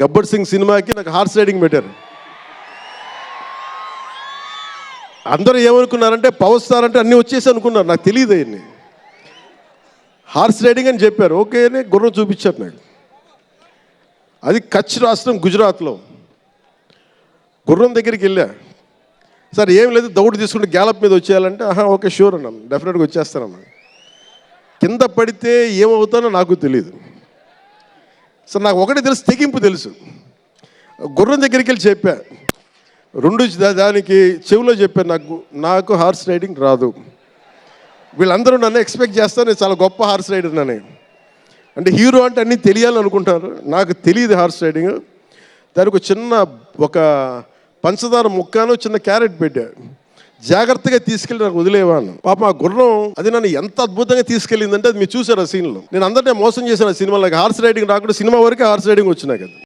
గబ్బర్ సింగ్ సినిమాకి నాకు horse riding పెట్టారు. అందరూ ఏమనుకున్నారంటే పవర్ స్టార్ అంటే అన్నీ వచ్చేసి అనుకున్నారు. నాకు తెలియదు అవన్నీ. హార్స్ రైడింగ్ అని చెప్పారు. ఓకే అని గుర్రం చూపించారు నాకు. అది కచ్ రాష్ట్రం గుజరాత్లో. గుర్రం దగ్గరికి వెళ్ళా. సార్ ఏం లేదు, దౌడు తీసుకుంటే గ్యాలప్ మీద వచ్చేయాలంటే ఓకే షూర్ అన్నాను, డెఫినెట్గా వచ్చేస్తానన్నా. కింద పడితే ఏమవుతానో నాకు తెలియదు. సార్ నాకు ఒకటి తెలుసు, తెగింపు తెలుసు. గుర్రం దగ్గరికి వెళ్ళి చెప్పా, దానికి చెవిలో చెప్పాను, నాకు హార్స్ రైడింగ్ రాదు. వీళ్ళందరూ నన్ను ఎక్స్పెక్ట్ చేస్తారు నేను చాలా గొప్ప హార్స్ రైడర్ అని. అంటే హీరో అంటే అన్నీ తెలియాలని అనుకుంటారు. నాకు తెలియదు హార్స్ రైడింగ్. దానికి ఒక పంచదార ముక్కను చిన్న క్యారెట్ పెట్టా. జాగ్రత్తగా తీసుకెళ్ళి నాకు వదిలేవాను. పాప ఆ గుర్రం అది నన్ను ఎంత అద్భుతంగా తీసుకెళ్ళిందంటే అది మీరు చూసారు ఆ సీన్లో. నేను అందరినీ మోసం చేశాను ఆ సినిమాలో. హార్స్ రైడింగ్ రాకుండా సినిమా వరకు హార్స్ రైడింగ్ వచ్చినా కదా.